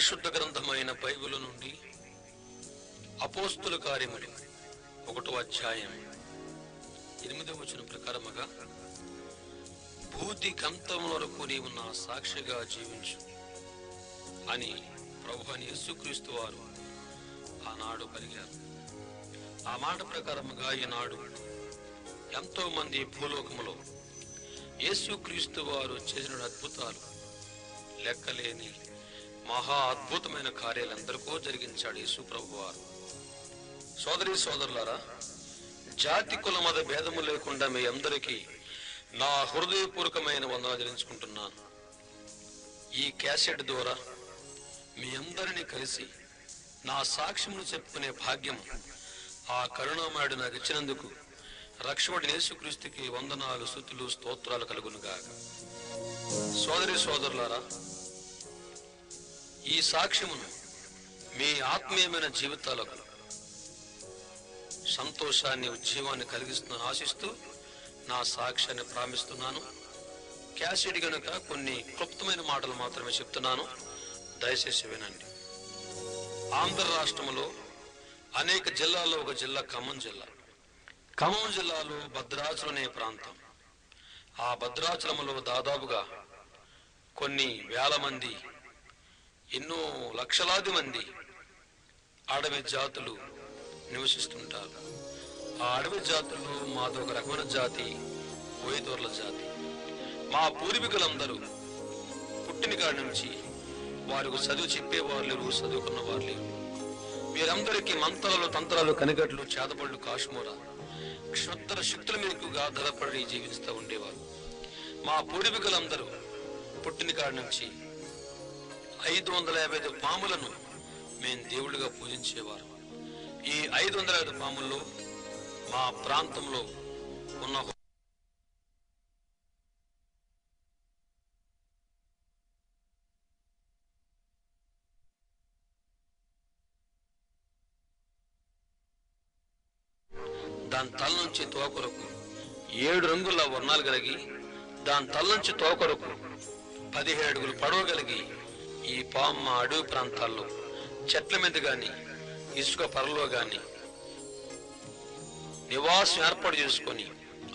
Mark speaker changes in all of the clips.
Speaker 1: పరిశుద్ధ గ్రంథమైన బైబిలు నుండి అపోస్తుల కార్యములు 1వ అధ్యాయం 8వ వచనం ప్రకారముగా, భూతి కంతం వరకు నీవు నా సాక్షిగా జీవించు అని ప్రభువైన యేసుక్రీస్తు వారు ఆనాడు పలికారు. ఆ మాట ప్రకారముగా ఈనాడు ఎంతో మంది భూలోకములో యేసుక్రీస్తు వారు చేసిన అద్భుతాలు, లెక్కలేని మహా అద్భుతమైన కార్యాలు ఎందరికో జరిగించాడు యేసు ప్రభు వారు. సోదరీ సోదరులారా, జాతి కుల మత భేదము లేకుండా మీ అందరికీ నా హృదయపూర్వకమైన వందనాలు చెల్లించుకుంటున్నాను. ఈ క్యాసెట్ ద్వారా మీ అందరినీ కలిసి నా సాక్ష్యమును చెప్పుకునే భాగ్యం ఆ కరుణామయుడు నాకు ఇచ్చినందుకు రక్షకుడైన యేసుక్రీస్తుకి వందనాలు, స్తుతులు, స్తోత్రాలు కలుగునుగాక. సోదరి సోదరులారా, ఈ సాక్ష్యమును మీ ఆత్మీయమైన జీవితాలకు సంతోషాన్ని, ఉజ్జీవాన్ని కలిగిస్తుందని ఆశిస్తూ నా సాక్ష్యాన్ని ప్రారంభిస్తున్నాను. క్యాసెట్ గనుక కొన్ని క్లుప్తమైన మాటలు మాత్రమే చెప్తున్నాను, దయచేసి వినండి. ఆంధ్ర రాష్ట్రంలో అనేక జిల్లాల్లో ఒక జిల్లా ఖమ్మం జిల్లా. ఖమ్మం జిల్లాలో భద్రాచలం అనే ప్రాంతం. ఆ భద్రాచలంలో దాదాపుగా కొన్ని వేల మంది, ఎన్నో లక్షలాది మంది అడవి జాతులు నివసిస్తుంటారు. ఆ అడవి జాతుల్లో మాదొక రకమైన జాతి ఓయిదోర్ల జాతి. మా పూర్వీకులందరూ పుట్టిన కాడి నుంచి వారికి చదువు చెప్పేవారు లేరు, చదువుకున్న వారు లేరు. వీరందరికీ మంత్రాలు, తంత్రాలు, కనిగట్లు, చేతపళ్ళు, కాశ్మూర, క్షుద్ర శక్తుల మీదకుగా ఆధారపడి జీవిస్తూ ఉండేవారు. మా పూర్వీకులందరూ పుట్టిన కాడి నుంచి 555 పాములను మేము దేవుళ్ళుగా పూజించేవారు. ఈ 555 పాముల్లో మా ప్రాంతంలో ఉన్న దాని తల నుంచి తోకొరకు 7 రంగుల వర్ణాలు కలిగి, దాని తల నుంచి తోకొరకు 17 అడుగులు పొడవు కలిగి, ఈ పాము మా అడవి ప్రాంతాల్లో చెట్ల మీద గాని ఇసుక పరలో గాని నివాసం ఏర్పాటు చేసుకొని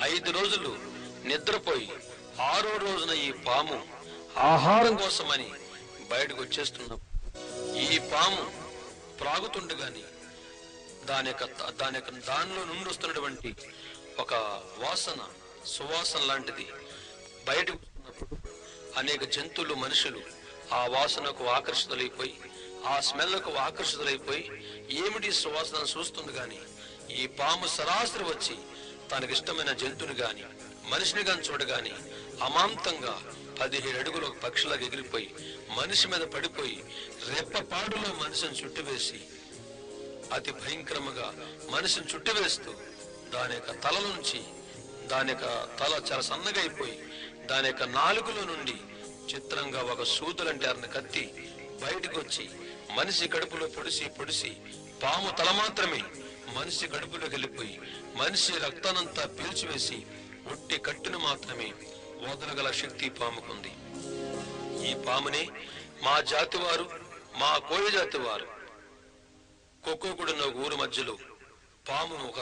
Speaker 1: 5 రోజులు నిద్రపోయి 6వ రోజున ఈ పాము ఆహారం కోసమని బయటకు వచ్చేస్తున్నాం. ఈ పాము ప్రాగుతుండగాని దానిలో నుండి వస్తున్నటువంటి ఒక వాసన, సువాసన లాంటిది బయటకు వస్తున్నప్పుడు అనేక జంతువులు, మనుషులు ఆ వాసనకు ఆకర్షితులైపోయి, ఆ స్మెల్కు ఆకర్షితులైపోయి ఏమిటి సువాసన చూస్తుంది గాని ఈ పాము సరాసరి వచ్చి తనకిష్టమైన జంతువుని గాని మనిషిని గాని చూడగాని అమాంతంగా 17 అడుగుల పక్షులకు ఎగిరిపోయి మనిషి మీద పడిపోయి రెప్పపాడులో మనిషిని చుట్టువేసి అతి భయంకరముగా మనిషిని చుట్టువేస్తూ దాని యొక్క తల నుంచి, దాని యొక్క తల చాలా సన్నగా అయిపోయి దాని యొక్క నాలుకలో నుండి చిత్రంగా ఒక సూదులంటారని కత్తి బయటకు వచ్చి మనిషి కడుపులో పొడిసి పాము తల మాత్రమే మనిషి కడుపులోకి వెళ్ళిపోయి మనిషి రక్తానంతా పీల్చివేసి ఒట్టి కట్టును మాత్రమే వదలగల శక్తి పాముకుంది. ఈ పామునే మా జాతి వారు, మా కోయ జాతి వారు కొక్కోకుడున్న ఊరు మధ్యలో పామును ఒక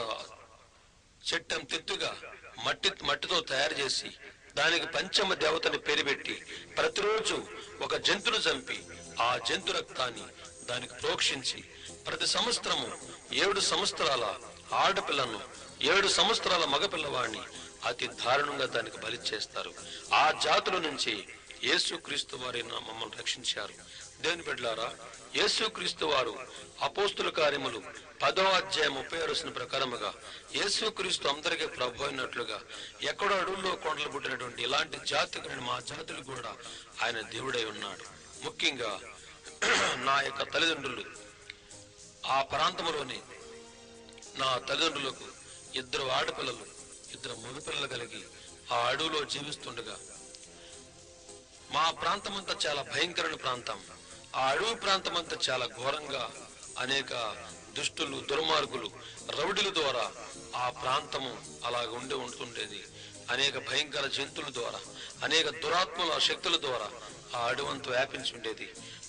Speaker 1: చెట్టం తెత్తుగా మట్టితో తయారు చేసి దానికి పంచమ దేవతని పేరు పెట్టి ప్రతిరోజు ఒక జంతువును చంపి ఆ జంతు రక్తాన్ని దానికి ప్రోక్షించి ప్రతి సంవత్సరము 7 సంవత్సరాల ఆడపిల్లను 7 సంవత్సరాల మగపిల్లవాడిని అతి దారుణంగా దానికి బలి చేస్తారు. ఆ జాతుల నుంచి యేసుక్రీస్తు వారి మమ్మల్ని రక్షించారు. దేవుని బిడ్డలారా, యేసుక్రీస్తు వారు అపోస్తుల కార్యములు 10వ అధ్యాయం 36 వచనం ప్రకారముగా యేసుక్రీస్తు అందరికీ ప్రభు అయినట్లుగా ఎక్కడో అడవుల్లో కొండలు పుట్టినటువంటి ఇలాంటి జాతికి, మా జాతులు కూడా ఆయన దేవుడై ఉన్నాడు. ముఖ్యంగా నా యొక్క తల్లిదండ్రులు ఆ ప్రాంతంలోనే, నా తల్లిదండ్రులకు 2 ఆడపిల్లలు 2 మగపిల్లలు కలిగి ఆ అడవిలో జీవిస్తుండగా, మా ప్రాంతం అంతా చాలా భయంకరమైన ప్రాంతం. ఆ అడవి ప్రాంతం అంతా చాలా ఘోరంగా అనేక దుష్టులు, దుర్మార్గులు, రౌడీల ద్వారా ఆ ప్రాంతము అలాగ ఉంటుండేది. అనేక భయంకర జంతువుల ద్వారా, అనేక దురాత్మల శక్తుల ద్వారా ఆ అడవంతా వ్యాపించి ఉండేది.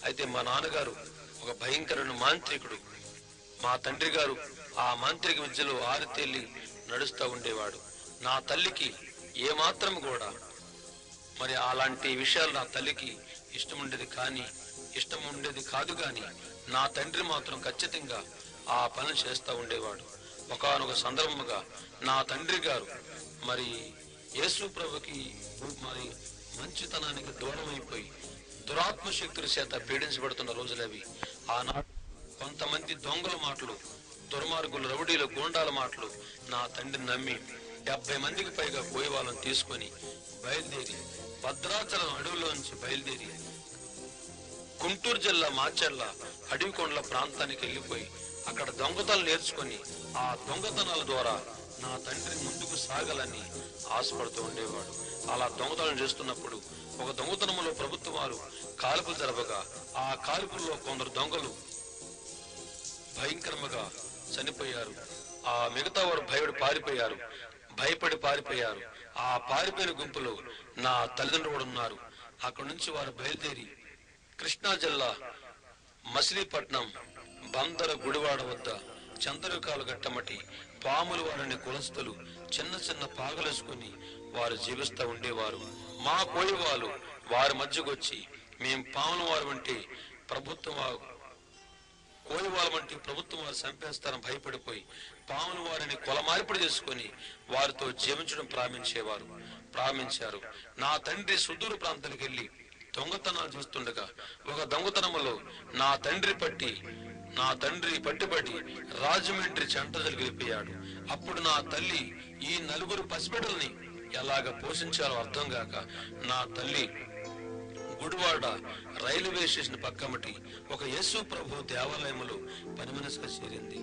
Speaker 1: అయితే మా నాన్నగారు ఒక భయంకరమైన మాంత్రికుడు. మా తండ్రి గారు ఆ మాంత్రిక విద్యలో ఆరితేలి నడుస్తూ ఉండేవాడు. నా తల్లికి ఏమాత్రం కూడా మరి అలాంటి విషయాలు నా తల్లికి ఇష్టం ఉండేది కాదు కానీ నా తండ్రి మాత్రం ఖచ్చితంగా ఆ పనులు చేస్తూ ఉండేవాడు. ఒకానొక సందర్భముగా నా తండ్రి గారు మరి యేసు ప్రభుకి మరి మంచితనానికి దూరం అయిపోయి దురాత్మ శక్తుల చేత పీడించబడుతున్న రోజులవి. ఆనాడు కొంతమంది దొంగల మాటలు, దుర్మార్గులు, రౌడీలు, గూండాల మాటలు నా తండ్రిని నమ్మి 70 మందికి పైగా పోయి వాళ్ళని తీసుకొని బయలుదేరి భద్రాచలం అడవిలోంచి బయలుదేరి గుంటూరు జిల్లా మాచర్ల అడవికొండల ప్రాంతానికి వెళ్ళిపోయి అక్కడ దొంగతనాలు నేర్చుకొని ఆ దొంగతనాల ద్వారా నా తండ్రి ముందుకు సాగాలని ఆశపడుతూ ఉండేవాడు. అలా దొంగతనం చేస్తున్నప్పుడు ఒక దొంగతనంలో ప్రభుత్వం వారు కాల్పులు జరపగా ఆ కాల్పుల్లో కొందరు దొంగలు భయంకరంగా చనిపోయారు. ఆ మిగతా వారు భయపడి పారిపోయారు. ఆ పారిపోయిన గుంపులో నా తల్లిదండ్రులు కూడా ఉన్నారు. అక్కడి నుంచి వారు బయలుదేరి కృష్ణా జిల్లా మచిలీపట్నం బందర గుడివాడ వద్ద చంద్రకాలు గట్టమటి పాములు వారిని కులస్తులు చిన్న చిన్న పాగలేసుకుని వారు జీవిస్తూ ఉండేవారు. మా కోయి వాళ్ళు వారి మధ్యకు వచ్చి మేము పాముల వారు అంటే ప్రభుత్వం వారు చంపేస్తారని భయపడిపోయి పాముల వారిని కొలమార్పిడి చేసుకుని వారితో జీవించడం ప్రారంభించారు. నా తండ్రి సుదూర ప్రాంతానికి వెళ్ళి దొంగతనాలు చేస్తుండగా ఒక దొంగతనములో నా తండ్రి పట్టుబడి రాజమండ్రి చెంటజలు వెళ్ళిపోయాడు. అప్పుడు నా తల్లి ఈ 4 పసిబిడ్డల్ని ఎలాగ పోషించాలో అర్థం కాక నా తల్లి గుడివాడ రైల్వే స్టేషన్ పక్కమటి ఒక యేసు ప్రభు దేవాలయంలో పని మనిషిగా చేరింది.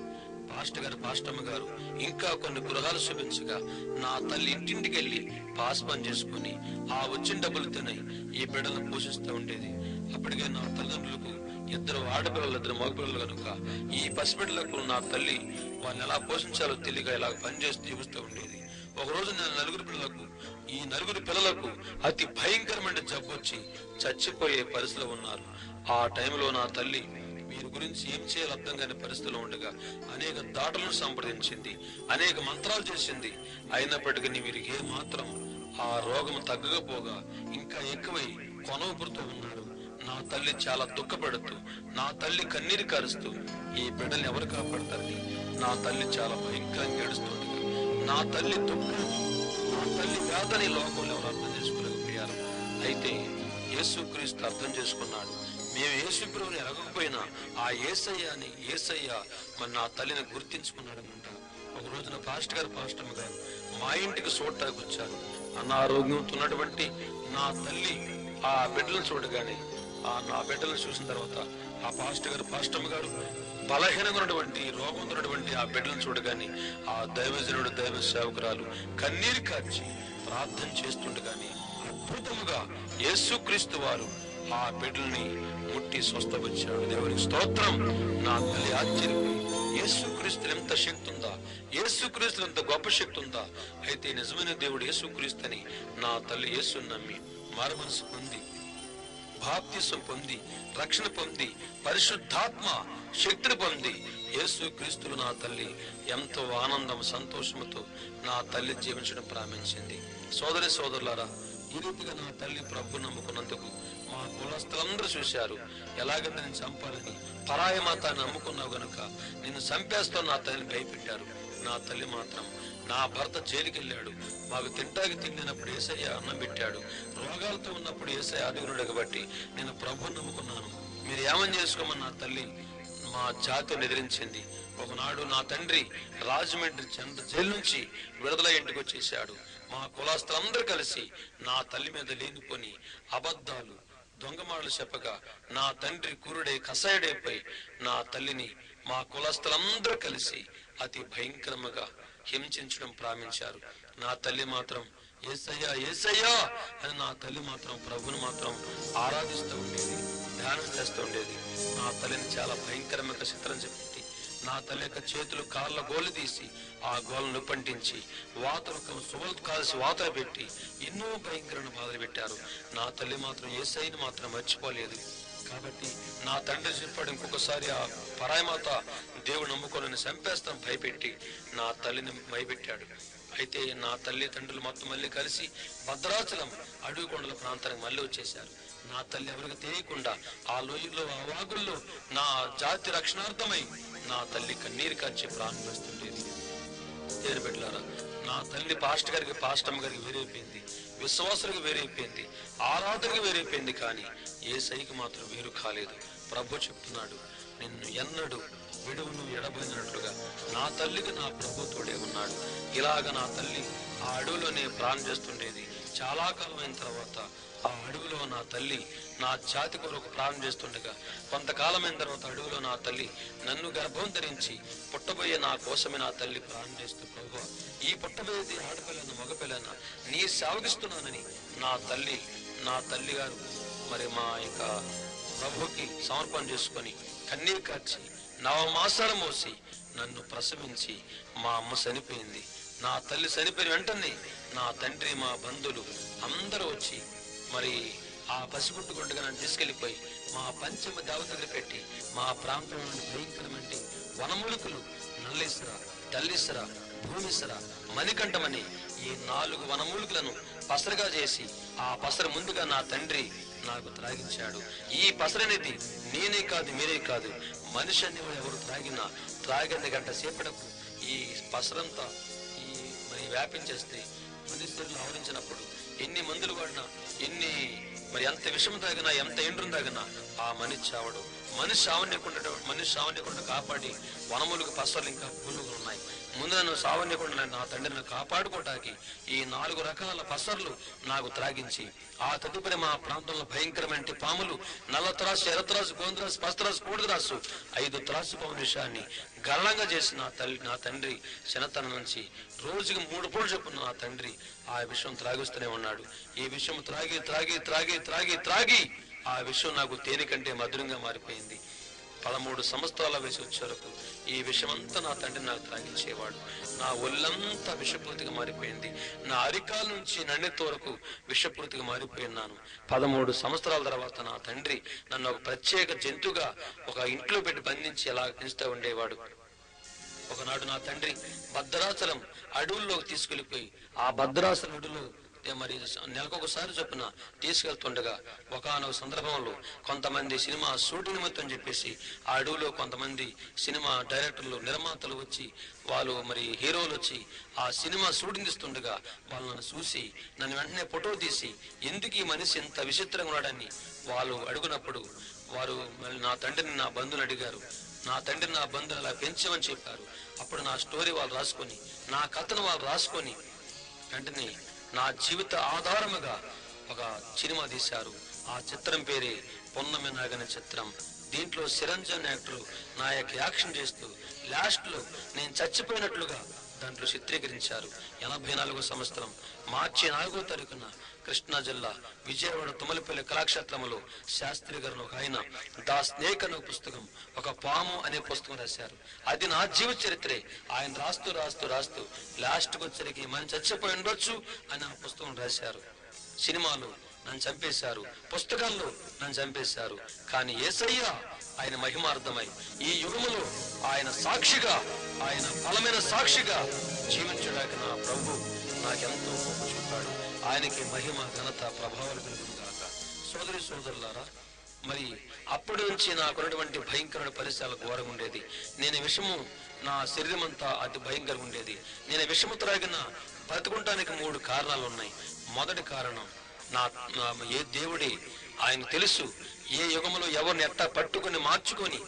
Speaker 1: పాస్టమ్మ గారు ఇంకా కొన్ని గృహాలు చూపించగా నా తల్లి ఇంటింటికి వెళ్ళి పాస్ పని చేసుకుని ఆ వచ్చిన డబ్బులు తిని ఈ బిడ్డలను పోషిస్తూ ఉండేది. అప్పటికే నా తల్లిదండ్రులకు 2 ఆడపిల్లలు 2 మగపిల్లలు కనుక ఈ పసిబిడ్డలకు నా తల్లి వాళ్ళని ఎలా పోషించాలో తెలియక ఇలా పనిచేస్తూ జీవిస్తూ ఉండేది. ఒకరోజు నేను 4 పిల్లలకు అతి భయంకరమైన జబ్బు వచ్చి చచ్చిపోయే పరిస్థితిలో ఉన్నారు. ఆ టైంలో నా తల్లి వీరి గురించి ఏం చేయాలో అర్థం కాని పరిస్థితిలో ఉండగా అనేక దాటలను సంప్రదించింది, అనేక మంత్రాలు చేసింది. అయినప్పటికీ వీరికి ఏ మాత్రం ఆ రోగం తగ్గకపోగా ఇంకా ఎక్కువై కొనవపురుతూ ఉన్నారు. నా తల్లి చాలా దుఃఖపడుతూ, నా తల్లి కన్నీరు కారుస్తూ ఈ బిడ్డల్ని ఎవరు కాపాడతారని నా తల్లి చాలా భయంకరంగా ఏడుస్తుంది. నా తల్లి దుఃఖం, నా తల్లి వేదని లోకంలో ఎవరు అర్థం చేసుకోలేకపోయారు. అయితే యేసుక్రీస్తు అర్థం చేసుకున్నాడు. మేము యేసు ప్రభువుని ఎరగకపోయినా ఆ యేసయ్య మరి నా తల్లిని గుర్తించుకున్నాడు అనుకుంటా. ఒక రోజున పాస్టమ్మ గారు మా ఇంటికి చూడటానికి వచ్చారు. అనారోగ్యంతో ఉన్నటువంటి నా తల్లి ఆ బిడ్డలను చూడగానే నా బిడ్డలను చూసిన తర్వాత ఆ పాస్టమ్మ గారు బలహీనంగా ఉన్నటువంటి రోగంతో ఉన్నటువంటి ఆ బిడ్డలను చూడగానే ఆ దైవజనుడు దైవ సేవకురాలు కన్నీరు కార్చి ప్రార్థన చేస్తుండగానే అద్భుతముగా యేసుక్రీస్తు వారు ఆ బిడ్డల్ని ముట్టి స్వస్థపరిచాడు. దేవునికి స్తోత్రం. నా తల్లి ఆశ్చర్యపోయి యేసుక్రీస్తులు ఎంత శక్తి ఉందా, యేసుక్రీస్తులు ఎంత గొప్ప శక్తి ఉందా. అయితే నిజమైన దేవుడు యేసుక్రీస్తుని నా తల్లి యేసుని నమ్మి మారుమనసు పొంది బాప్తిసం పొంది రక్షణ పొంది పరిశుద్ధాత్మ శక్తిని పొంది యేసుక్రీస్తులు నా తల్లి ఎంతో ఆనందం సంతోషముతో నా తల్లి జీవించడం ప్రారంభించింది. సోదరులారా, ఈ రీతిగా నా తల్లి ప్రభు నమ్ముకున్నందుకు మా కులస్తులందరూ చూశారు. ఎలాగంటే నేను చంపాలని పరాయ మతాన్ని నమ్ముకున్నావు గనుక నిన్ను చంపేస్తాను నా తల్లిని భయపెట్టారు. నా తల్లి మాత్రం నా భర్త జైలుకి వెళ్ళాడు, మాకు తింటాకి తిండినప్పుడు యేసయ్య అన్నం పెట్టాడు, రోగాలతో ఉన్నప్పుడు యేసయ్య ఆదుకున్నాడు కాబట్టి నేను ప్రభువుని నమ్ముకున్నాను, మీరు ఏమని చేసుకోమని నా తల్లి మా జాతిని ఎదిరించింది. ఒకనాడు నా తండ్రి రాజమండ్రి జైలు నుంచి విడుదల ఇంటికి వచ్చేసాడు. మా కులాస్తులందరూ కలిసి నా తల్లి మీద లేనిపోని అబద్ధాలు దొంగమాటలు చెప్పగా నా తండ్రి కురుడై కసాయుడైపోయి నా తల్లిని మా కులస్తులందరూ కలిసి అతి భయంకరంగా హింసించడం ప్రారంభించారు. నా తల్లి మాత్రం యేసయ్యా అని నా తల్లి మాత్రం ప్రభుని మాత్రం ఆరాధిస్తూ ఉండేది, ధ్యానం చేస్తూ ఉండేది. నా తల్లిని చాలా భయంకరంగా చిత్రం చెప్పి నా తల్లి యొక్క చేతులు కాళ్ళ గోలు తీసి ఆ గోలను పంటించి సువలు కాల్సి వాతలు పెట్టి ఎన్నో భయంకరమైన బాధలు పెట్టారు. నా తల్లి మాత్రం యేసయ్యని మాత్రం మర్చిపోలేదు. కాబట్టి నా తండ్రి చెప్పాడు, ఇంకొకసారి ఆ పరాయమాత దేవుడు నమ్ముకొని చంపేస్తాం భయపెట్టి నా తల్లిని భయపెట్టాడు. అయితే నా తల్లిదండ్రులు మొత్తం మళ్ళీ కలిసి భద్రాచలం అడవి కొండల ప్రాంతానికి మళ్ళీ వచ్చేశారు. నా తల్లి ఎవరికి తెలియకుండా ఆ లోయల్లో ఆ వాగుల్లో నా జాతి రక్షణార్థమై నా తల్లి కన్నీరు కార్చి ప్రాణం వేస్తుండేది. దేవుని బిడ్డలారా, నా తల్లి పాస్టమ్మ గారికి వేరైపోయింది, విశ్వాసులకు వేరైపోయింది, ఆరాధనకు వేరైపోయింది, కానీ యేసయ్యకి మాత్రం వేరు కాలేదు. ప్రభు చెప్తున్నాడు, నిన్ను ఎన్నడూ విడువను ఎడబడినట్లుగా నా తల్లికి నా ప్రభు తోడే ఉన్నాడు. ఇలాగ నా తల్లి ఆ అడవిలోనే ప్రాణం చేస్తుండేది. చాలా కాలం అయిన తర్వాత ఆ అడవిలో నా తల్లి నా జాతి కొరకు ప్రాణం చేస్తుండగా, కొంతకాలమైన తర్వాత అడవిలో నా తల్లి నన్ను గర్భం ధరించి పుట్టబోయే నా కోసమే నా తల్లి ప్రాణం చేస్తూ, ప్రభువా ఈ పుట్టబోయేది ఆడపిల్లన మగపిల్లన నీ సేవకిస్తున్నానని నా తల్లి గారు మరి మా యొక్క ప్రభుకి సమర్పణ చేసుకొని కన్నీరు కార్చి 9 మాసాలు మోసి నన్ను ప్రసవించి మా అమ్మ చనిపోయింది. నా తల్లి చనిపోయిన వెంటనే నా తండ్రి మా బంధువులు అందరూ వచ్చి మరి ఆ పసిగుట్టు గుండగా నన్ను తీసుకెళ్లిపోయి మా పంచమ దేవతలు పెట్టి మా ప్రాంతంలో భయంకరమైన వనమూలికలు నల్లేశ్వర, తల్లీశ్వర, భూమీశ్వర, మణికంఠమని ఈ 4 వనమూలికలను పసరగా చేసి ఆ పసర ముందుగా నా తండ్రి నాకు త్రాగించాడు. ఈ పసరనేది నేనే కాదు, మీరే కాదు, మనిషి అనేవాడు ఎవరు త్రాగిన గంట సేపటకు ఈ పసరంతా ఈ మరి వ్యాపించేస్తే మనుషులను ఆవరించినప్పుడు ఎన్ని మందులు వాడినా, ఎన్ని మరి ఎంత విషం తాగినా, ఎంత ఎండ్రం తాగినా ఆ మనిషి చావడు. మనిషి సావనీయకుండా కాపాడి వనములకు పసర్లు ఇంకా పులుగులు ఉన్నాయి. ముందు నన్ను సావనీయకుండా నా తండ్రిని కాపాడుకోవటానికి ఈ 4 రకాల పసర్లు నాకు త్రాగించి, ఆ తదుపరి మా ప్రాంతంలో భయంకరమైన పాములు నల్లత్రాసు, ఎర్రత్రాసు, గోంద్రాసు, పస్తరాసు, కోడిద్రాసు 5 త్రాసు పాము విషయాన్ని గర్లంగా చేసి నా తండ్రి చిన్నతనం నుంచి రోజుకి 3 పూటలు చెప్పున్న నా తండ్రి ఆ విషయం త్రాగిస్తూనే ఉన్నాడు. ఈ విషయం త్రాగి త్రాగి త్రాగి త్రాగి త్రాగి ఆ విషయం నాకు తేనె కంటే మధురంగా మారిపోయింది. 13 సంవత్సరాల వయసు వచ్చే వరకు ఈ విషమంతా నా తండ్రి నాకు త్రాగించేవాడు. నా ఒళ్ళంతా విషపూర్తిగా మారిపోయింది. నా అరికాల నుంచి నన్నెత్త వరకు విషపూర్తిగా మారిపోయినాను. 13 సంవత్సరాల తర్వాత నా తండ్రి నన్ను ఒక ప్రత్యేక జంతువుగా ఒక ఇంట్లో పెట్టి బంధించి ఎలా పెంచుతూ ఉండేవాడు. ఒకనాడు నా తండ్రి భద్రాచలం అడవుల్లోకి తీసుకెళ్లిపోయి ఆ భద్రాచలం అడవుల్లో మరి నెలకొకసారి చొప్పున తీసుకెళ్తుండగా ఒకనొక సందర్భంలో కొంతమంది సినిమా షూటింగ్ నిమిత్తం చెప్పేసి ఆ అడవులో కొంతమంది సినిమా డైరెక్టర్లు, నిర్మాతలు వచ్చి వాళ్ళు మరి హీరోలు వచ్చి ఆ సినిమా షూటింగ్ ఇస్తుండగా వాళ్ళు నన్ను చూసి నన్ను వెంటనే ఫోటో తీసి ఎందుకు ఈ మనిషి ఇంత విచిత్రంగా ఉన్నాడని వాళ్ళు అడుగునప్పుడు వారు మళ్ళీ నా తండ్రిని నా బంధువులు అడిగారు. నా తండ్రి నా బంధువులు అలా పెంచమని చెప్పారు. అప్పుడు నా స్టోరీ వాళ్ళు రాసుకొని, నా కథను వాళ్ళు రాసుకొని వెంటనే నా జీవిత ఆధారముగా ఒక సినిమా తీశారు. ఆ చిత్రం పేరే పొన్నమి నాగని చిత్రం. దీంట్లో చిరంజీవి యాక్టర్ నా యొక్క యాక్షన్ చేస్తూ లాస్ట్ లో నేను చచ్చిపోయినట్లుగా దాంట్లో చిత్రీకరించారు. 84వ సంవత్సరం మార్చి 4వ తారీఖున కృష్ణా జిల్లా విజయవాడ తుమ్మలపల్లి కళాక్షేత్రంలో శాస్త్రి గారు ఒక ఆయన దా స్నేక్ అనే పుస్తకం, ఒక పాము అనే పుస్తకం రాశారు. అది నా జీవిత చరిత్రే. ఆయన రాస్తూ రాస్తూ రాస్తూ లాస్ట్కి వచ్చరికి మనం చచ్చిపోయి ఉండొచ్చు అని ఆ పుస్తకం రాశారు. సినిమాలు నన్ను చంపేశారు, పుస్తకాల్లో నన్ను చంపేశారు, కానీ యేసయ్య ఆయన మహిమార్థమై ఈ యుగములో ఆయన సాక్షిగా, ఆయన బలమైన సాక్షిగా జీవించడానికి నా ప్రభు నాకెంతో చూపాడు. ఆయనకి మహిమ, ఘనత, ప్రభావాలు కలుగుగాక. సోదరి సోదరులారా, మరి అప్పటి నుంచి నాకున్నటువంటి భయంకరమైన పరిసరాలు ఘోరంగా ఉండేది. నేను విషము నా శరీరం అంతా అతి భయంకరంగా ఉండేది. నేను విషము త్రాగిన బ్రతుకుంటానికి 3 కారణాలు ఉన్నాయి. మొదటి కారణం ఏ దేవుడి ఆయన తెలుసు ఏ యుగంలో ఎవరిని ఎట్టా పట్టుకొని మార్చుకొని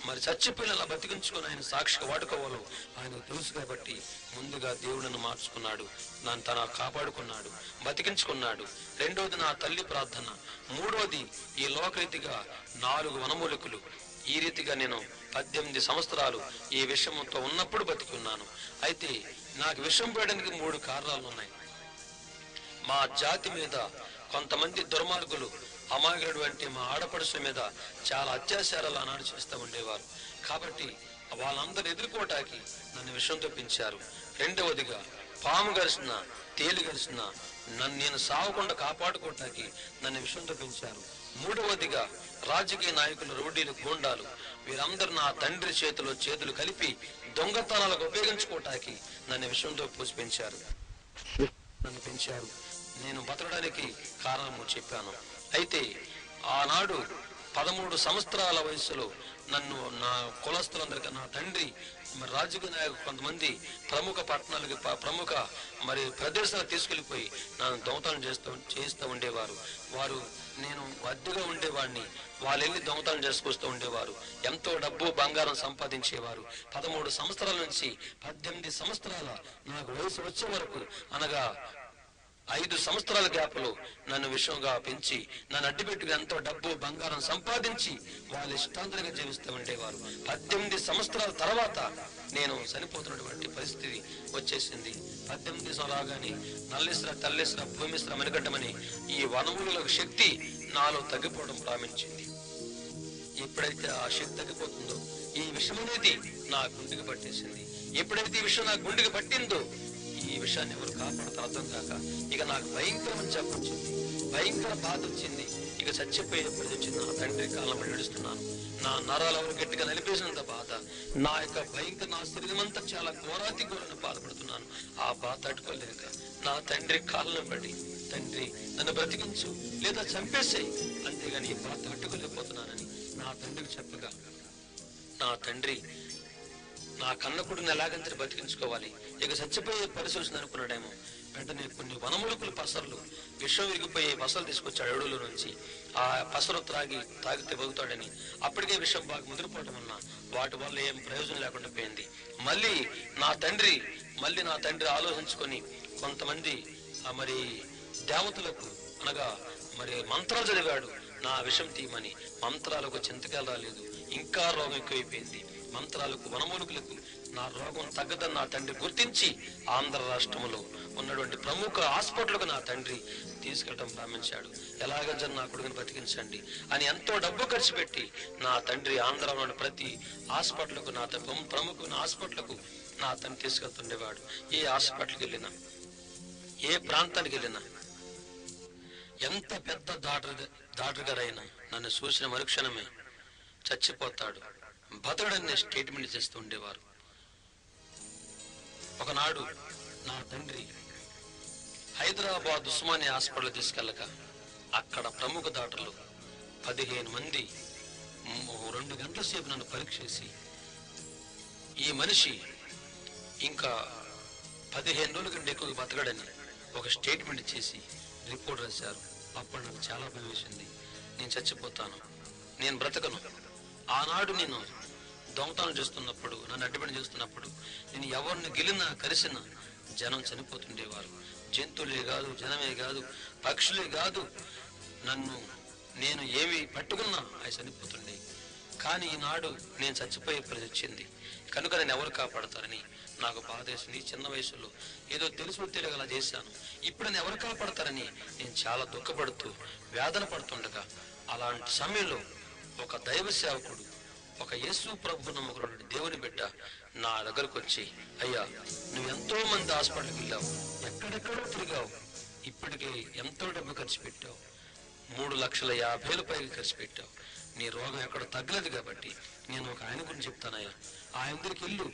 Speaker 1: మరి చచ్చిపోయిన బతికించుకొని ఆయన సాక్షిగా వాడుకోవాలో ఆయనకు తెలుసు. కాబట్టి ముందుగా దేవుడిని మార్చుకున్నాడు, నన్ను తన కాపాడుకున్నాడు, బతికించుకున్నాడు. రెండోది నా తల్లి ప్రార్థన. మూడోది ఈ లోకరీతిగా 4 వనమూలికలు. ఈ రీతిగా నేను 18 సంవత్సరాలు ఈ విషయంతో ఉన్నప్పుడు బతికున్నాను. అయితే నాకు విషం పోయడానికి 3 కారణాలు ఉన్నాయి. మా జాతి మీద కొంతమంది దుర్మార్గులు అమాయకుడు మా ఆడపడుచుల మీద చాలా అత్యాచారాలు ఆనాడు చేస్తూ ఉండేవారు. కాబట్టి వాళ్ళందరూ ఎదుర్కోవటానికి నన్ను విషంతో పెంచారు. రెండవదిగా పాము గరిసిన, తేలి గరిసిన నన్ను నేను సావకుండా కాపాడుకోవటానికి నన్ను విషంతో పెంచారు. మూడవదిగా రాజకీయ నాయకులు, రౌడీలు, గూండాలు వీరందరూ నా తండ్రి చేతులు కలిపి దొంగతనాలకు ఉపయోగించుకోవటానికి నన్ను విషయంతో పెంచారు. నేను బతకడానికి కారణము చెప్పాను. అయితే ఆనాడు 13 సంవత్సరాల వయసులో నన్ను నా కులస్తులందరికీ నా తండ్రి మరి రాజకీయ నాయకులు కొంతమంది ప్రముఖ పట్టణాలకి ప్రముఖ మరి ప్రదేశాలకు తీసుకెళ్లిపోయి నన్ను దొంగతనం చేస్తూ ఉండేవారు. వారు నేను అద్దెగా ఉండేవాడిని, వాళ్ళు వెళ్ళి దొంగతనం చేసుకొస్తూ ఉండేవారు. ఎంతో డబ్బు బంగారం సంపాదించేవారు. 13 సంవత్సరాల నుంచి 18 సంవత్సరాల నాకు వయసు వచ్చే వరకు, అనగా 5 సంవత్సరాల గ్యాప్లో నన్ను విషయంగా పెంచి నన్ను అడ్డుపెట్టుగా ఎంతో డబ్బు బంగారం సంపాదించి వాళ్ళ ఇష్టాంతరంగా జీవిస్తూ ఉండేవారు. 18 సంవత్సరాల తర్వాత నేను చనిపోతున్నటువంటి పరిస్థితి వచ్చేసింది. 18 సంవత్సరాలుగాని నల్లిస్ర, తల్లిస్ర, భూమిస్ర, మణికట్టమని ఈ వనముల శక్తి నాలో తగ్గిపోవడం ప్రారంభించింది. ఎప్పుడైతే ఆ శక్తి తగ్గిపోతుందో ఈ విషయం అనేది నా గుండెకి పట్టేసింది. ఎప్పుడైతే ఈ విషయం నా గుండెకి పట్టిందో ఈ విషయాన్ని ఎవరు కాపాడుతారు అర్థం కాక ఇక నాకు భయంకరమైన జబ్బు వచ్చింది, భయంకర బాధ వచ్చింది. ఇక చచ్చిపోయే పరిస్థితి వచ్చింది. నా తండ్రి కాలం నడుస్తున్నాను. నా నరాలు ఎవరు గట్టిగా నిలిపేసినంత బాధ, నా యొక్క భయంకర నా శరీరం అంతా చాలా ఘోరాతి ఘోరని బాధపడుతున్నాను. ఆ బాధ తట్టుకోలేక నా తండ్రి కాళ్ళను పడి, తండ్రి నన్ను బ్రతికించు లేదా చంపేసేయి, అంతేగాని ఈ బాధ తట్టుకోలేకపోతున్నానని నా తండ్రికి చెప్పగా, నా తండ్రి నా కన్న కొడుకుని ఎలాగంటే బతికించుకోవాలి, ఇక చచ్చిపోయే పరిస్థితి అనుకున్నాడేమో. వెంటనే కొన్ని వనములకుల పసర్లు, విషం విరిగిపోయే పసలు తీసుకొచ్చాడు అడవుల నుంచి. ఆ పసరు తాగితే బతుకుతాడని. అప్పటికే విషం బాగా ముదిరిపోవడం వలన వాటి వల్ల ఏం ప్రయోజనం లేకుండా పోయింది. మళ్ళీ నా తండ్రి ఆలోచించుకొని కొంతమంది మరి దేవతలకు అనగా మరి మంత్రాలు చదివాడు నా విషం తీయమని. మంత్రాలకు చింతకాలు రాలేదు, ఇంకా రోగం ఎక్కువైపోయింది. మంత్రాలకు, వనమూలికలకు నా రోగం తగ్గదని నా తండ్రి గుర్తించి ఆంధ్ర రాష్ట్రంలో ఉన్నటువంటి ప్రముఖ హాస్పిటల్కు నా తండ్రి తీసుకెళ్ళడం ప్రారంభించాడు. ఎలాగ నా కొడుకుని బతికించండి అని ఎంతో డబ్బు ఖర్చు పెట్టి నా తండ్రి ఆంధ్రలోని ప్రతి హాస్పిటల్కు, నా ప్రముఖ హాస్పిటల్కు నా తండ్రి తీసుకెళ్తుండేవాడు. ఏ హాస్పిటల్కి వెళ్ళినా, ఏ ప్రాంతానికి వెళ్ళినా, ఎంత పెద్ద డాక్టర్ గారైనా నన్ను చూసిన మరుక్షణమే చచ్చిపోతాడు, బతడనే స్టేట్మెంట్ చేస్తూ ఉండేవారు. ఒకనాడు నా తండ్రి హైదరాబాద్ ఉస్మానియా హాస్పిటల్ తీసుకెళ్ళక అక్కడ ప్రముఖ డాక్టర్లు 15 మంది 2 గంటల సేపు నన్ను పరీక్ష చేసి ఈ మనిషి ఇంకా 15 రోజుల కంటే ఎక్కువ బతకడని ఒక స్టేట్మెంట్ చేసి రిపోర్ట్ రాశారు. అప్పుడు నాకు చాలా భయం వేసింది. నేను చచ్చిపోతాను, నేను బ్రతకను. ఆనాడు నేను దొంగతనం చేస్తున్నప్పుడు, నన్ను అడ్డుపడి చేస్తున్నప్పుడు నేను ఎవరిని గెలినా కలిసినా జనం చనిపోతుండేవారు. జంతువులే కాదు, జనమే కాదు, పక్షులే కాదు, నేను ఏమి పట్టుకున్నా అవి చనిపోతుండే. కానీ ఈనాడు నేను చచ్చిపోయే పరిస్థితి వచ్చింది కనుక నేను ఎవరు కాపాడతారని నాకు బాధ వేసింది. చిన్న వయసులో ఏదో తెలుసు తెలియగల చేశాను. ఇప్పుడు నేను ఎవరు కాపాడతారని నేను చాలా దుఃఖపడుతూ వేదన పడుతుండగా అలాంటి సమయంలో ఒక దైవ సేవకుడు, ఒక యేసు ప్రభు నమ్మకుడు దేవుని బిడ్డ నా దగ్గరకు వచ్చి, అయ్యా నువ్వు ఎంతో మంది హాస్పిటల్కి వెళ్ళావు, ఎక్కడెక్కడో తిరిగావు, ఇప్పటికే ఎంతో డబ్బు ఖర్చు పెట్టావు, 3,50,000 పైగా ఖర్చు పెట్టావు, నీ రోగం ఎక్కడ తగ్గలేదు కాబట్టి నేను ఒక ఆయన గురించి చెప్తానయ్యా, ఆయన దగ్గరికి వెళ్ళు,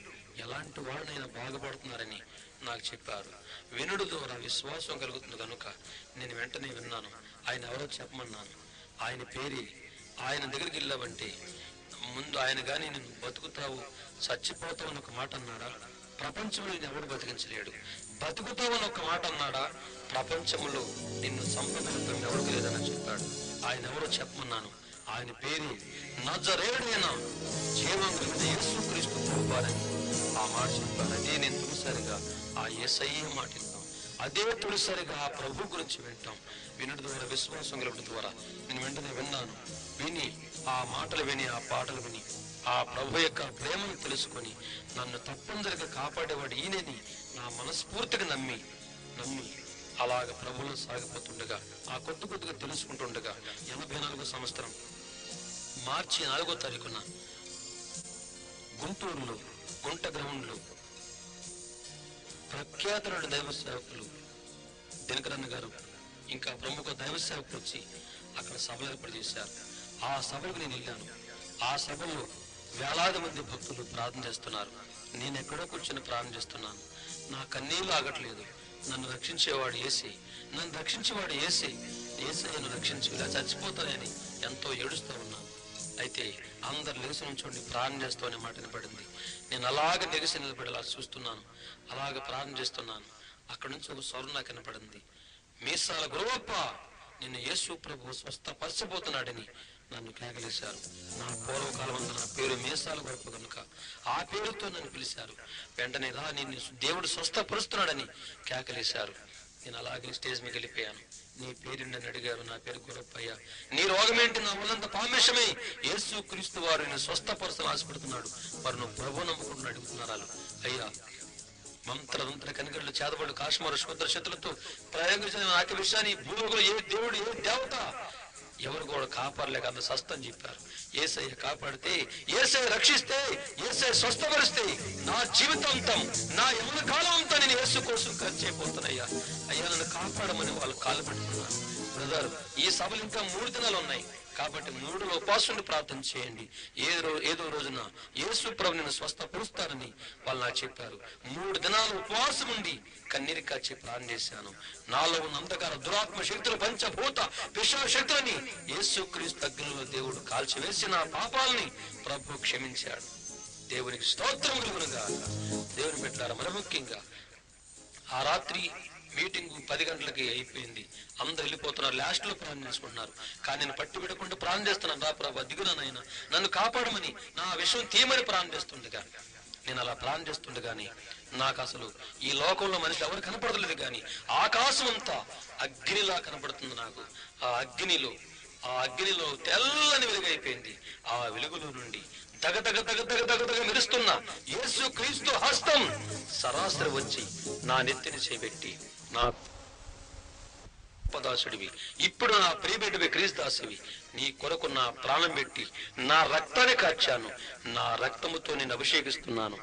Speaker 1: ఎలాంటి వాళ్ళనైనా బాగుపడుతున్నారని నాకు చెప్పారు. వినుడు ద్వారా విశ్వాసం కలుగుతుంది కనుక నేను వెంటనే విన్నాను. ఆయన ఎవరో చెప్పమన్నాను. ఆయన పేరు. ఆయన దగ్గరికి వెళ్ళావంటే ముందు ఆయన కానీ నేను బతుకుతావు, చచ్చిపోతావు అని ఒక మాట అన్నాడా? ప్రపంచంలో నేను ఎవడు బతికించలేడు. బతుకుతావు అని ఒక మాట అన్నాడా? ప్రపంచంలో నిన్ను సంపదం ఎవరికి లేదని చెప్పాడు. ఆయన ఎవరో చెప్పమన్నాను. ఆయన పేరు నజరేయుడైన జీవం కలిగిన యేసుక్రీస్తు ప్రభువారని ఆ మాట చెప్పాను. అదే నేను తొలిసారిగా ఆ యేసయ్య మాట వింటాం, అదే తొలిసారిగా ఆ ప్రభు గురించి వింటాం. వినడం ద్వారా, విశ్వాసం కలగడం ద్వారా నేను వెంటనే విన్నాను. విని ఆ మాటలు విని, ఆ పాటలు విని, ఆ ప్రభు యొక్క ప్రేమను తెలుసుకొని నన్ను తప్పనిసరిగా కాపాడేవాడు ఈయనని నా మనస్ఫూర్తిగా నమ్మి అలాగ ప్రభువులో సాగిపోతుండగా, ఆ కొద్దిగా తెలుసుకుంటుండగా 84 సంవత్సరం మార్చి 4వ తారీఖున గుంటూరులో గుంట గ్రౌండ్లో ప్రఖ్యాతులైన దైవ సేవకులు దినకరన్న గారు ఇంకా ప్రముఖ దైవ సేవకులు వచ్చి అక్కడ సభలు ఏర్పాటు చేశారు. ఆ సభలకు నేను వెళ్ళాను. ఆ సభలో వేలాది మంది భక్తులు ప్రార్థన చేస్తున్నారు. నేను ఎక్కడో కూర్చొని ప్రార్థన చేస్తున్నాను. నా కన్నీళ్ళు ఆగట్లేదు. నన్ను రక్షించేవాడు యేసే, నన్ను రక్షించేవాడు యేసే, యేసయ్యను రక్షించి ఇలా చచ్చిపోతానని ఎంతో ఏడుస్తూ ఉన్నాను. అయితే అందరు లేచి నుంచోండి ప్రార్థన చేస్తామనే మాట వినపడింది. నేను అలాగే లెగిసి నిలబడి అలా చూస్తున్నాను, అలాగ ప్రార్థన చేస్తున్నాను. అక్కడి నుంచి ఒక స్వరం నాకు వినపడింది. మీసాల గురువప్ప, నిన్ను యేసు ప్రభు స్వస్థపరచబోతున్నాడని నన్ను కేకలేశారు. నా పూర్వకాలం అంతా నా పేరు మీసాల గురప్ప కనుక ఆ పేరుతో నన్ను పిలిచారు. వెంటనే రా, నిన్ను దేవుడు స్వస్థపరుస్తున్నాడని కేకలేశారు. నేను అలాగే స్టేజ్ మీద వెళ్ళిపోయాను. నీ పేరు నన్ను అడిగారు. నా పేరు గురప్పయ్య. నీ రోగమేంటి? నా ఉన్నంత పామేశమే. యేసు క్రీస్తు వారు నేను స్వస్థపరచని ఆశపడుతున్నాడు. వారు నువ్వు ప్రభు నమ్ముకుంటున్నా అడుగుతున్నారు. అయ్యా, మంత్ర కనికలు చేతబడు కాశ్మీర శుద్ర శత్రులతో ప్రయోగించిన నాకు విషయాన్ని భూమిలో ఏ దేవుడు ఏ దేవత ఎవరు కూడా కాపాడలేక అంత సస్తం చెప్పారు. యేసయ్య కాపాడితే, యేసయ్య రక్షిస్తే, యేసయ్య స్వస్థపరిస్తే నా జీవితాంతం, నా యవ్వన కాలం అంతా నేను యేసు కోసం ఖర్చు అయిపోతానయ్యా. అయ్యా, నన్ను కాపాడమని వాళ్ళు కాలు పెట్టుకున్నారు. బ్రదర్, ఈ సభలు ఇంకా 3 దినాలు ఉన్నాయి కాబట్టి 3 ఉపవాసం ప్రార్థన చేయండి. ఏదో రోజున యేసు ప్రభు నిన్ను స్వస్థపరుస్తారని వాళ్ళు నాకు చెప్పారు. 3 దినాలు ఉపవాసం ఉండి కన్నీరు కాచి ప్రార్థన చేశాను. నాలో ఉన్న అంధకార దురాత్మ శక్తులు, పంచభూత పిశాచ శక్తులని యేసు క్రీస్తు అగ్నిలో దేవుడు కాల్చివేసి నా పాపాలని ప్రభు క్షమించాడు. దేవునికి స్తోత్రం కలుగునుగాక. దేవుని బిడ్డలారా, మరి ముఖ్యంగా ఆ రాత్రి మీటింగ్ 10 గంటలకి అయిపోయింది. అందరు వెళ్ళిపోతున్నారు. లాస్ట్ లో ప్రార్థన చేసుకుంటున్నారు. కానీ నేను పట్టు పెట్టకుండా ప్రార్థన చేస్తున్నాను. రా ప్రభు, దిగునాయన, నన్ను కాపాడమని, నా విషయం తీయమని ప్రార్థన చేస్తుండగా, నేను అలా ప్రార్థన చేస్తుండగానే నాకు అసలు ఈ లోకంలో మనిషి ఎవరు కనపడలేదు, కానీ ఆకాశం అంతా అగ్నిలా కనపడుతుంది నాకు. ఆ అగ్నిలో తెల్లని వెలుగైపోయింది. ఆ వెలుగులో నుండి దగదగ మెరుస్తున్న యేసు క్రీస్తు హస్తం సరాసరి వచ్చి నా నెత్తిని చేపెట్టి, నా పదాసుడివి, ఇప్పుడు నా ప్రియబిడ్డవి క్రీస్తుదాసువి, నీ కొరకు నా ప్రాణం పెట్టి నా రక్తాన్ని కార్చాను, నా రక్తముతో నేను అభిషేకిస్తున్నాను.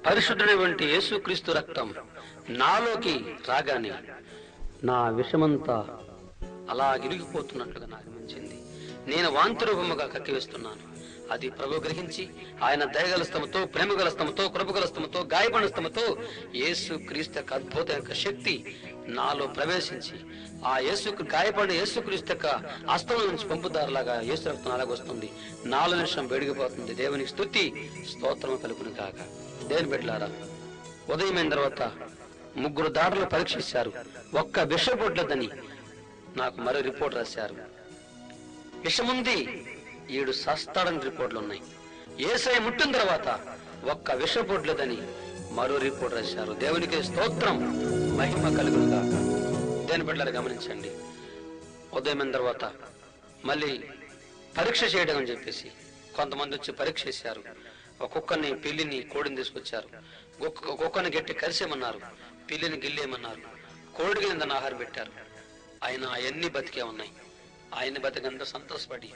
Speaker 1: పరిశుద్ధుడైనటువంటి యేసుక్రీస్తు రక్తం నాలోకి రాగానే నా విషమంతా అలా గిరిగిపోతున్నట్లుగా నాకు అనిపించింది. నేను వాంతి రూపముగా కక్కివేస్తున్నాను. అది ప్రభు గ్రహించి ఆయన దయగలస్తముతో, ప్రేమగలస్తముతో, కృపగలస్తముతో, గాయపడస్తముతో యేసు క్రీస్తు యొక్క అద్భుత యొక్క శక్తి నాలో ప్రవేశించి ఆ గాయపడిన యేసుక్రీస్తు యొక్క హస్తం నుంచి పంపుదారులాగా యేసు రక్తం అలాగొస్తుంది. 4 నిమిషం వేడిగిపోతుంది. దేవునికి స్తుతి స్తోత్రము కలుగును గాక. దేవుని బిడ్డలారా, ఉదయమైన తర్వాత 3 దాడులు పరీక్షించారు. ఒక్క విషం పొట్లదని నాకు మరో రిపోర్ట్ రాశారు. విషముంది 7 సస్తాడని రిపోర్ట్లు ఉన్నాయి. యేసయ్య ముట్టిన తర్వాత ఒక్క విషం పొట్లదని మరో రిపోర్ట్ రాశారు. దేవునికి స్తోత్రం, మహిమ కలుగును గాక. దేవుని బిడ్డలారా గమనించండి. ఉదయమైన తర్వాత మళ్ళీ పరీక్ష చేయడం అని చెప్పేసి కొంతమంది వచ్చి పరీక్ష చేశారు. ఒక్కొక్కరిని, పిల్లిని, కోడిని తీసుకొచ్చారు. ఒక్కొక్కరిని గట్టి కరిసేమన్నారు, పిల్లిని గిల్లేమన్నారు, కోడికి కింద ఆహారం పెట్టారు. ఆయన అవన్నీ బతికే ఉన్నాయి. ఆయన బతికంతా సంతోషపడి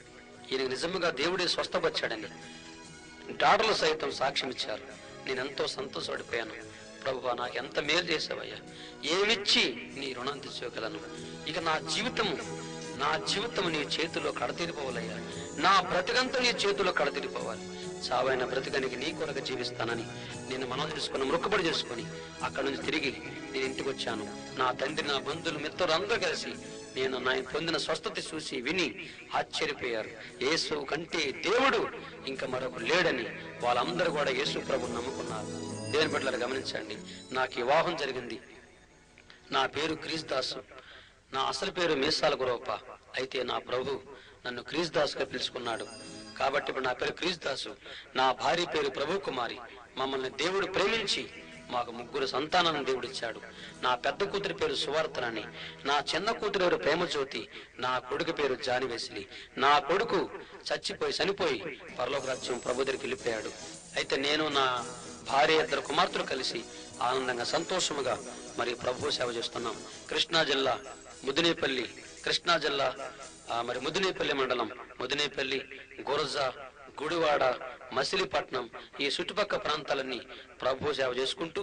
Speaker 1: ఈయన నిజంగా దేవుడే స్వస్థపరిచాడని డాక్టర్లు సైతం సాక్ష్యం ఇచ్చారు. నేను ఎంతో సంతోషపడిపోయాను. ప్రభువా, నాకు ఎంత మేలు చేసావయ్యా, ఏమిచ్చి నీ రుణం తెచ్చుకోగలను. ఇక నా జీవితము నీ చేతిలో కడతీరిపోవాలయ్యా. నా బ్రతికంతా నీ చేతిలో కడతీరిపోవాలి. చావైన బ్రతికానికి నీ కొరకు జీవిస్తానని నేను మనం చేసుకుని మొక్కుబడి చేసుకుని అక్కడి నుంచి తిరిగి నేను ఇంటికి వచ్చాను. నా తండ్రి, నా బంధువులు, మిత్రులు అందరూ కలిసి నేను పొందిన స్వస్థత చూసి విని ఆశ్చర్యపోయారు. యేసు కంటే దేవుడు ఇంకా మరొకరు లేడని వాళ్ళందరూ కూడా యేసు ప్రభుని నమ్ముకున్నారు. దేవుని బిడ్డలారా గమనించండి. నాకు వివాహం జరిగింది. నా పేరు క్రీస్తుదాసు. నా అసలు పేరు మీసాల గురవప్ప. అయితే నా ప్రభు నన్ను క్రీస్తుదాసుగా పిలుచుకున్నాడు. కాబట్టి ఇప్పుడు నా పేరు క్రీస్తుదాసు. నా భార్య పేరు ప్రభు కుమారి. మమ్మల్ని దేవుడు ప్రేమించి మాకు 3 సంతానాన్ని దేవుడు ఇచ్చాడు. నా పెద్ద కూతురి పేరు సువార్తనని, నా చిన్న కూతురు పేరు ప్రేమజ్యోతి, నా కొడుకు పేరు జాని వెస్లీ. నా కొడుకు చనిపోయి పరలోక రాజ్యం ప్రభు దగ్గరికి వెళ్ళిపోయాడు. అయితే నేను, నా భార్య, 2 కుమార్తెలు కలిసి ఆనందంగా సంతోషముగా మరి ప్రభు సేవ చేస్తున్నాం. కృష్ణా జిల్లా ముదినేపల్లి కృష్ణా జిల్లా మరి ముదినేపల్లి మండలం, ముదినేపల్లి, గురజ, గుడివాడ, మసిలీపట్నం ఈ చుట్టుపక్కల ప్రాంతాలన్నీ ప్రభు సేవ చేసుకుంటూ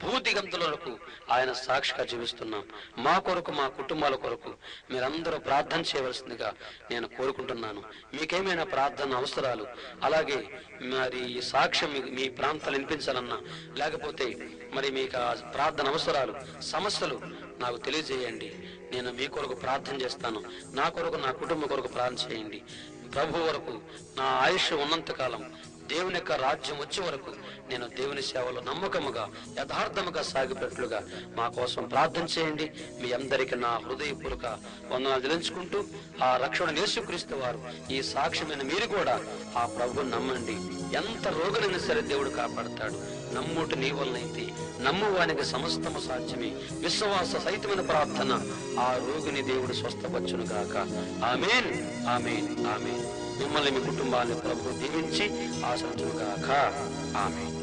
Speaker 1: భూదిగంతులకు ఆయన సాక్షిగా జీవిస్తున్నాం. మా కొరకు, మా కుటుంబాల కొరకు మీరందరూ ప్రార్థన చేయవలసిందిగా నేను కోరుకుంటున్నాను. మీకేమైనా ప్రార్థన అవసరాలు, అలాగే మరి ఈ సాక్ష్యం మీ ప్రాంతాలు వినిపించాలన్నా, లేకపోతే మరి మీకు ప్రార్థన అవసరాలు, సమస్యలు నాకు తెలియజేయండి. నేను మీ కొరకు ప్రార్థన చేస్తాను. నా కొరకు, నా కుటుంబం కొరకు ప్రార్థన చేయండి. ప్రభు వరకు నా ఆయుష్ ఉన్నంత కాలం, దేవుని యొక్క రాజ్యం వచ్చే వరకు నేను దేవుని సేవలో నమ్మకముగా, యథార్థముగా సాగిపెట్లుగా మా కోసం ప్రార్థన చేయండి. మీ అందరికీ నా హృదయపూర్వక వందనాలు చెల్లించుకుంటూ, ఆ రక్షణ యేసుక్రీస్తు వారు ఈ సాక్ష్యమైన మీరు కూడా ఆ ప్రభువుని నమ్మండి. ఎంత రోగులైనా సరే దేవుడు కాపాడతాడు. నమ్ముట నీ వలనైతే నమ్మువానికి సమస్తము సాధ్యమే. విశ్వాస సహితమైన ప్రార్థన ఆ రోగిని దేవుడు స్వస్థపరచును గాక. ఆమేన్, ఆమేన్, ఆమేన్. మిమ్మల్ని, మీ కుటుంబాన్ని ప్రభు దీవించి ఆశించును గాక. ఆమేన్.